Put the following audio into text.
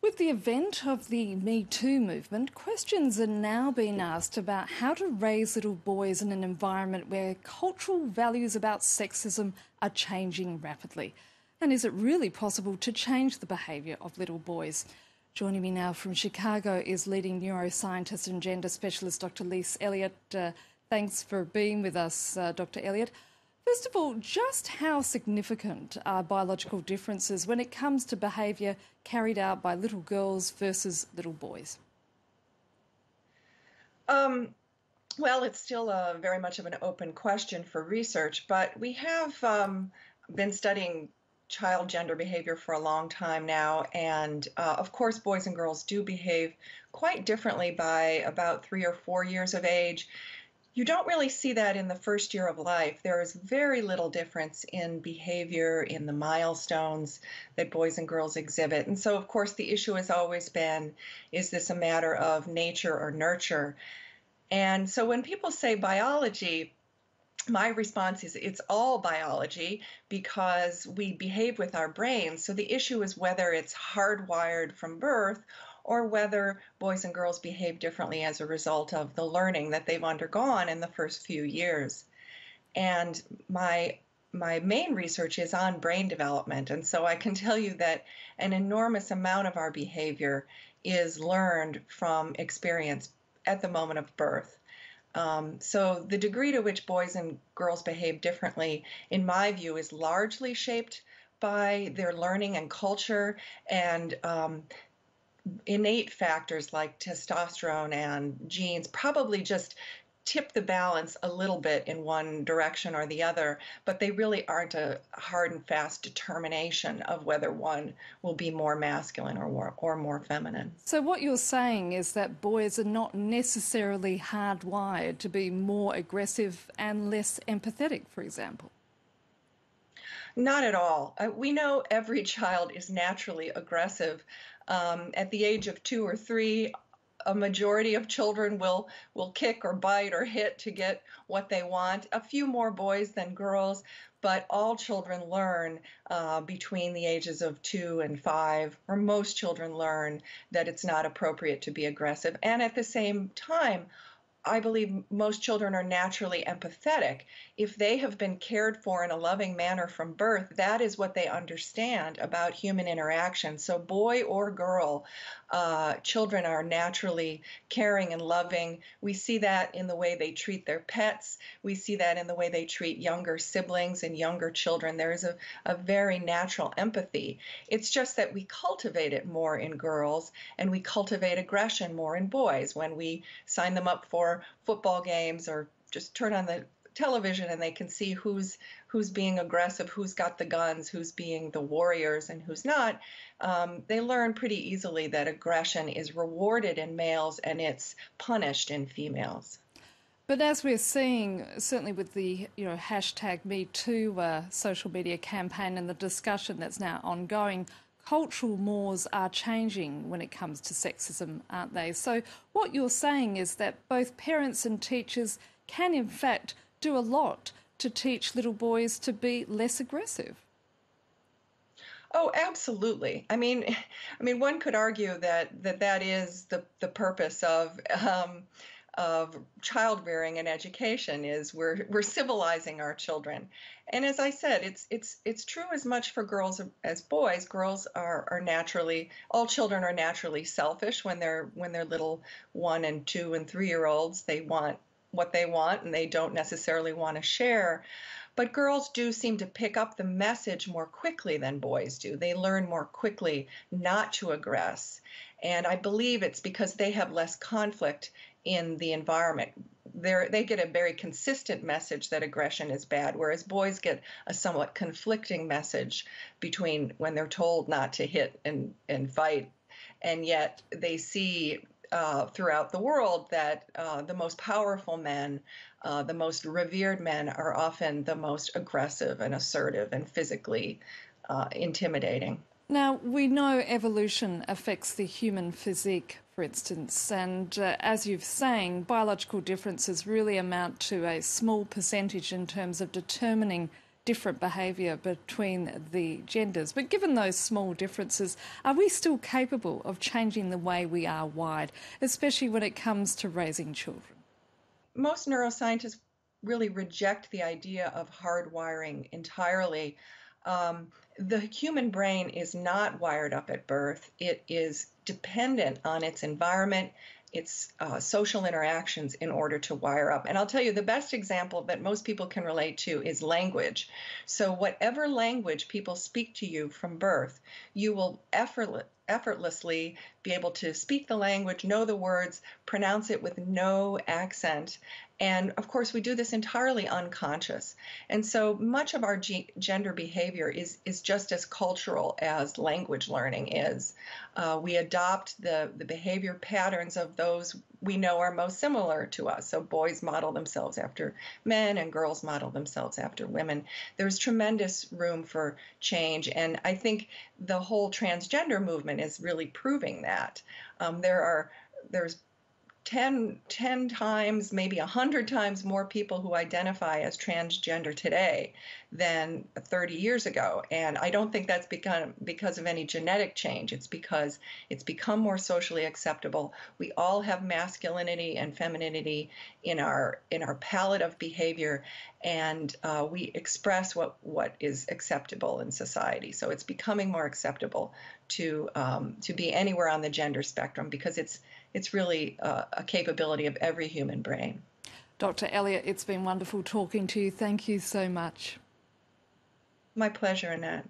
With the event of the Me Too movement, questions are now being asked about how to raise little boys in an environment where cultural values about sexism are changing rapidly. And is it really possible to change the behaviour of little boys? Joining me now from Chicago is leading neuroscientist and gender specialist Dr. Lise Elliott. Thanks for being with us, Dr. Elliott. First of all, just how significant are biological differences when it comes to behaviour carried out by little girls versus little boys? Well, it's still very much of an open question for research, but we have been studying child gender behavior for a long time now, and of course, boys and girls do behave quite differently by about 3 or 4 years of age. You don't really see that in the first year of life. There is very little difference in behavior, in the milestones that boys and girls exhibit. And so, of course, the issue has always been, is this a matter of nature or nurture? And so when people say biology, my response is it's all biology because we behave with our brains. So the issue is whether it's hardwired from birth or whether boys and girls behave differently as a result of the learning that they've undergone in the first few years. And my main research is on brain development, and so I can tell you that an enormous amount of our behavior is learned from experience at the moment of birth. So the degree to which boys and girls behave differently, in my view, is largely shaped by their learning and culture and innate factors like testosterone and genes probably just tip the balance a little bit in one direction or the other, but they really aren't a hard and fast determination of whether one will be more masculine or more feminine. So what you're saying is that boys are not necessarily hardwired to be more aggressive and less empathetic, for example? Not at all. We know every child is naturally aggressive. At the age of 2 or 3, a majority of children will kick or bite or hit to get what they want. A few more boys than girls, but all children learn between the ages of 2 and 5, or most children learn that it's not appropriate to be aggressive. And at the same time, I believe most children are naturally empathetic. If they have been cared for in a loving manner from birth, that is what they understand about human interaction. So boy or girl, children are naturally caring and loving. We see that in the way they treat their pets. We see that in the way they treat younger siblings and younger children. There is a very natural empathy. It's just that we cultivate it more in girls and we cultivate aggression more in boys when we sign them up for football games or just turn on the television and they can see who's being aggressive, who's got the guns, who's being the warriors and who's not. They learn pretty easily that aggression is rewarded in males and it's punished in females. But as we're seeing, certainly with the hashtag #MeToo social media campaign and the discussion that's now ongoing, cultural mores are changing when it comes to sexism, aren't they? So what you're saying is that both parents and teachers can in fact do a lot to teach little boys to be less aggressive. Oh, absolutely. I mean, one could argue that is the purpose of child rearing and education is we're civilizing our children. And as I said, it's true as much for girls as boys. Girls are naturally, all children are naturally selfish when they're little 1 and 2 and 3-year-olds. They want what they want and they don't necessarily want to share. But girls do seem to pick up the message more quickly than boys do. They learn more quickly not to aggress. And I believe it's because they have less conflict in the environment. They get a very consistent message that aggression is bad, whereas boys get a somewhat conflicting message between when they're told not to hit and fight, and yet they see throughout the world that the most powerful men, the most revered men are often the most aggressive and assertive and physically intimidating. Now, we know evolution affects the human physique, for instance, and as you're saying, biological differences really amount to a small percentage in terms of determining different behaviour between the genders. But given those small differences, are we still capable of changing the way we are wired, especially when it comes to raising children? Most neuroscientists really reject the idea of hardwiring entirely. The human brain is not wired up at birth. It is dependent on its environment, its social interactions in order to wire up. And I'll tell you, the best example that most people can relate to is language. So, whatever language people speak to you from birth, you will effortlessly be able to speak the language, know the words, pronounce it with no accent. And of course, we do this entirely unconscious. And so much of our gender behavior is just as cultural as language learning is. We adopt the behavior patterns of those we know are most similar to us. So boys model themselves after men and girls model themselves after women. There's tremendous room for change. And I think the whole transgender movement is really proving that. There's 10 times, maybe 100 times more people who identify as transgender today than 30 years ago. And I don't think that's because of any genetic change. It's because it's become more socially acceptable. We all have masculinity and femininity in our palette of behavior, and we express what is acceptable in society. So it's becoming more acceptable to be anywhere on the gender spectrum because it's really a capability of every human brain. Dr. Elliott, it's been wonderful talking to you. Thank you so much. My pleasure, Annette.